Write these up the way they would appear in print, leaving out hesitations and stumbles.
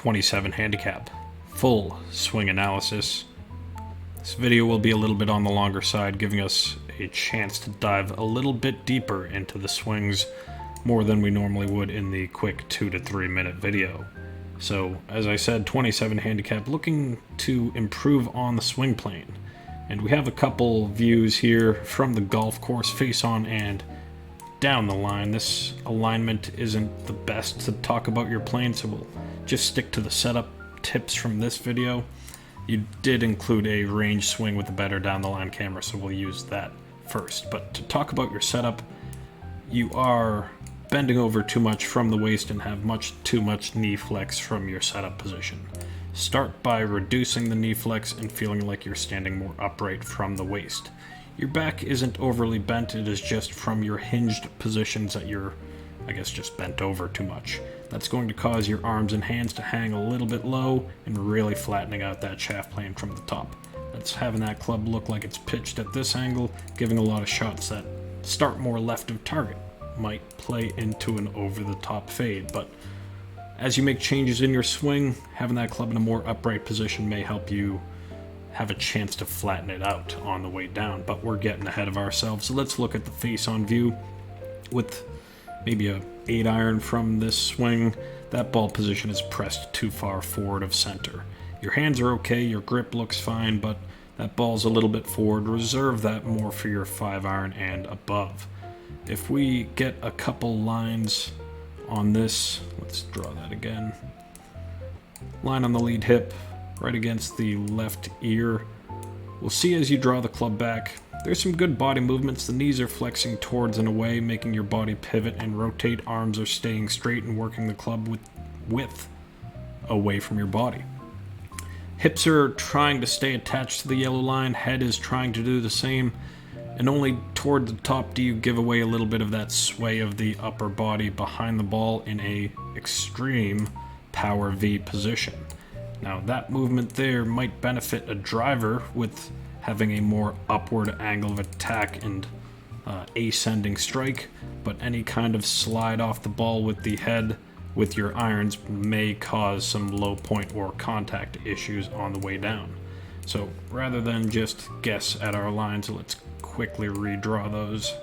27 handicap, full swing analysis. This video will be a little bit on the longer side, giving us a chance to dive a little bit deeper into the swings, more than we normally would in the quick 2 to 3 minute video. So, as I said, 27 handicap, looking to improve on the swing plane. And we have a couple views here from the golf course, face on and down the line. This alignment isn't the best to talk about your plane, so we'll just stick to the setup tips from this video. You did include a range swing with a better down the line camera, so we'll use that first. But to talk about your setup, you are bending over too much from the waist and have too much knee flex from your setup position. Start by reducing the knee flex and feeling like you're standing more upright from the waist. Your back isn't overly bent, it is just from your hinged positions that you're, just bent over too much. That's going to cause your arms and hands to hang a little bit low and really flattening out that shaft plane from the top. That's having that club look like it's pitched at this angle, giving a lot of shots that start more left of target. Might play into an over-the-top fade, but as you make changes in your swing, having that club in a more upright position may help you have a chance to flatten it out on the way down. But we're getting ahead of ourselves, so let's look at the face-on view. With maybe a 8-iron from this swing, that ball position is pressed too far forward of center. Your hands are okay, your grip looks fine, but that ball's a little bit forward. Reserve that more for your 5-iron and above. If we get a couple lines on this, let's draw that again. Line on the lead hip, right against the left ear. We'll see as you draw the club back, there's some good body movements. The knees are flexing towards and away, making your body pivot and rotate. Arms are staying straight and working the club with width away from your body. Hips are trying to stay attached to the yellow line. Head is trying to do the same. And only toward the top do you give away a little bit of that sway of the upper body behind the ball in a extreme power V position. Now that movement there might benefit a driver with having a more upward angle of attack and ascending strike, but any kind of slide off the ball with the head with your irons may cause some low point or contact issues on the way down. So rather than just guess at our lines, let's quickly redraw those,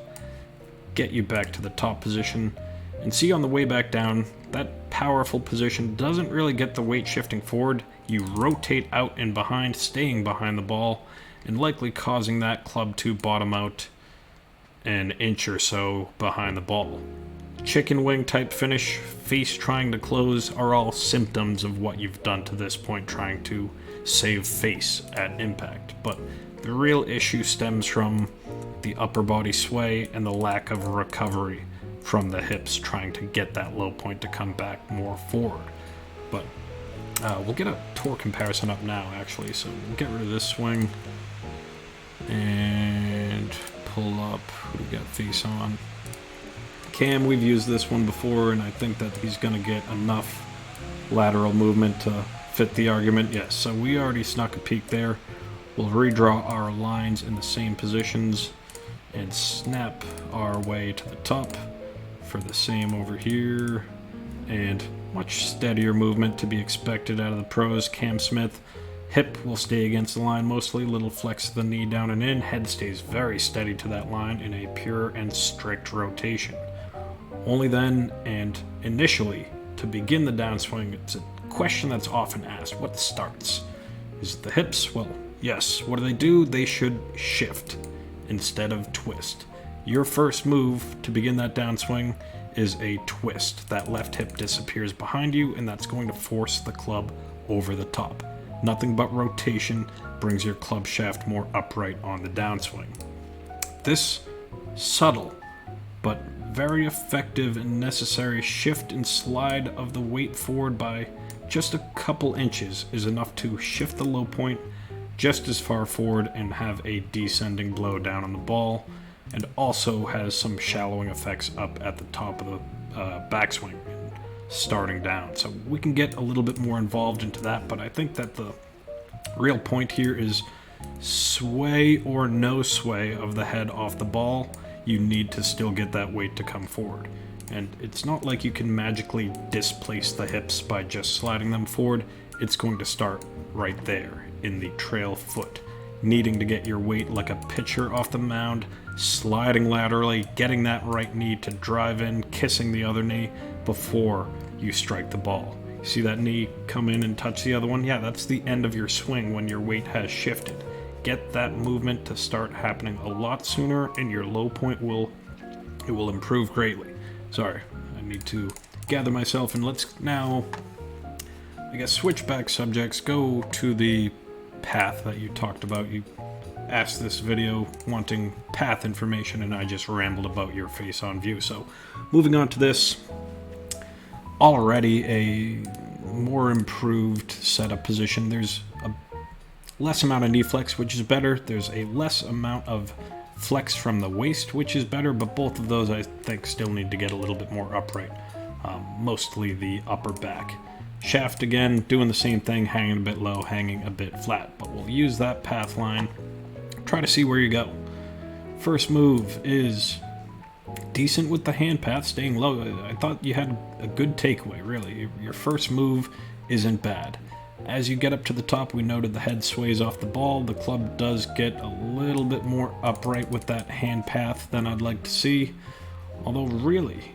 get you back to the top position, and see on the way back down, that powerful position doesn't really get the weight shifting forward. You rotate out and behind, staying behind the ball, and likely causing that club to bottom out an inch or so behind the ball. Chicken wing type finish, face trying to close are all symptoms of what you've done to this point, trying to save face at impact. But the real issue stems from the upper body sway and the lack of recovery from the hips, trying to get that low point to come back more forward. But we'll get a torque comparison up now, actually. So we'll get rid of this swing and pull up. Who do we got face on? Cam, we've used this one before, and I think that he's going to get enough lateral movement to fit the argument. Yes, so we already snuck a peek there. We'll redraw our lines in the same positions and snap our way to the top for the same over here. And much steadier movement to be expected out of the pros. Cam Smith, hip will stay against the line mostly, little flex of the knee down and in. Head stays very steady to that line in a pure and strict rotation. Only then and initially to begin the downswing, it's a question that's often asked. What starts? Is it the hips? Well, yes. What do? They should shift instead of twist. Your first move to begin that downswing is a twist. That left hip disappears behind you, and that's going to force the club over the top. Nothing but rotation brings your club shaft more upright on the downswing. This subtle but very effective and necessary shift and slide of the weight forward by just a couple inches is enough to shift the low point just as far forward and have a descending blow down on the ball, and also has some shallowing effects up at the top of the backswing and starting down. So we can get a little bit more involved into that, but I think that the real point here is sway or no sway of the head off the ball. You need to still get that weight to come forward. And it's not like you can magically displace the hips by just sliding them forward. It's going to start right there in the trail foot, needing to get your weight like a pitcher off the mound, sliding laterally, getting that right knee to drive in, kissing the other knee before you strike the ball. See that knee come in and touch the other one? Yeah, that's the end of your swing when your weight has shifted. Get that movement to start happening a lot sooner, and your low point will improve greatly. Sorry, I need to gather myself, and let's now, I guess, switch back subjects, go to the path that you talked about. You asked this video wanting path information, and I just rambled about your face on view. So moving on to this, already a more improved setup position. There's a less amount of knee flex, which is better. There's a less amount of flex from the waist, which is better, but both of those I think still need to get a little bit more upright, mostly the upper back. Shaft, again, doing the same thing, hanging a bit low, hanging a bit flat, but we'll use that path line, try to see where you go. First move is decent with the hand path, staying low. I thought you had a good takeaway, really. Your first move isn't bad. As you get up to the top, we noted the head sways off the ball. The club does get a little bit more upright with that hand path than I'd like to see, although really,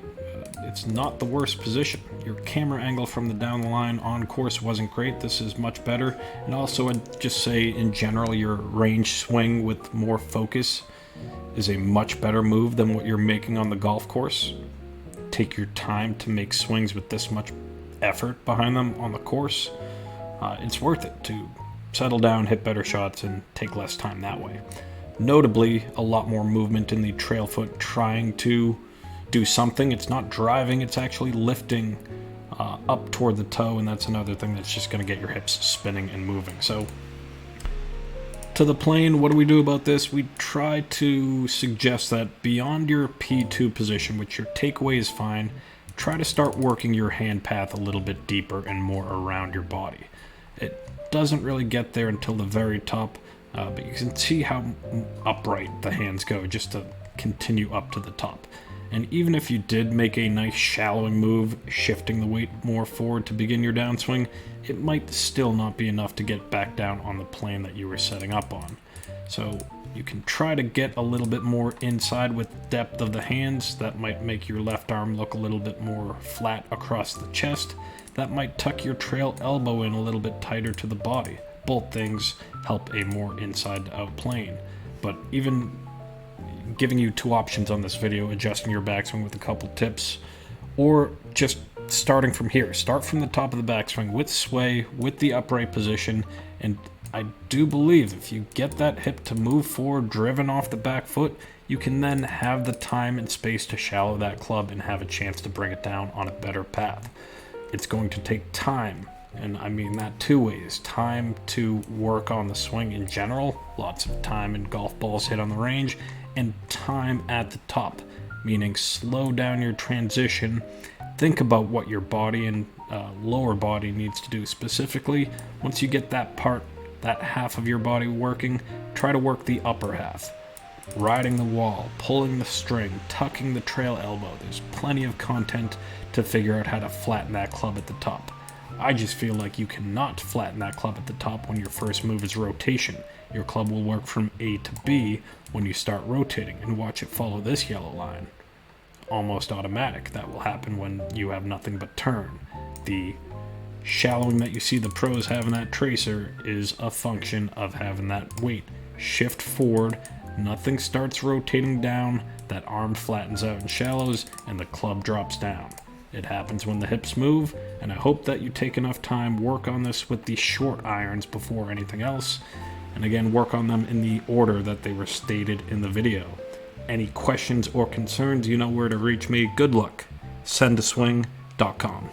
it's not the worst position. Your camera angle from the down the line on course wasn't great. This is much better. And also, I'd just say in general, your range swing with more focus is a much better move than what you're making on the golf course. Take your time to make swings with this much effort behind them on the course. It's worth it to settle down, hit better shots, and take less time that way. Notably, a lot more movement in the trail foot trying to do something. It's not driving, it's actually lifting up toward the toe, and that's another thing that's just going to get your hips spinning and moving. So, to the plane, what do we do about this? We try to suggest that beyond your P2 position, which your takeaway is fine, try to start working your hand path a little bit deeper and more around your body. It doesn't really get there until the very top, but you can see how upright the hands go just to continue up to the top. And even if you did make a nice shallowing move, shifting the weight more forward to begin your downswing, it might still not be enough to get back down on the plane that you were setting up on. So you can try to get a little bit more inside with depth of the hands. That might make your left arm look a little bit more flat across the chest. That might tuck your trail elbow in a little bit tighter to the body. Both things help a more inside-out plane. But even giving you two options on this video, adjusting your backswing with a couple tips, or just starting from here. Start from the top of the backswing with sway, with the upright position, and I do believe if you get that hip to move forward, driven off the back foot, you can then have the time and space to shallow that club and have a chance to bring it down on a better path. It's going to take time, and I mean that two ways. Time to work on the swing in general, lots of time and golf balls hit on the range, and time at the top, meaning slow down your transition. Think about what your body and lower body needs to do specifically. Once you get that part, that half of your body working, try to work the upper half. Riding the wall, pulling the string, tucking the trail elbow. There's plenty of content to figure out how to flatten that club at the top. I just feel like you cannot flatten that club at the top when your first move is rotation. Your club will work from A to B when you start rotating, and watch it follow this yellow line. Almost automatic. That will happen when you have nothing but turn. The shallowing that you see the pros have in that tracer is a function of having that weight shift forward. Nothing starts rotating down, that arm flattens out and shallows, and the club drops down. It happens when the hips move, and I hope that you take enough time, work on this with the short irons before anything else, and again, work on them in the order that they were stated in the video. Any questions or concerns, you know where to reach me. Good luck. SendASwing.com.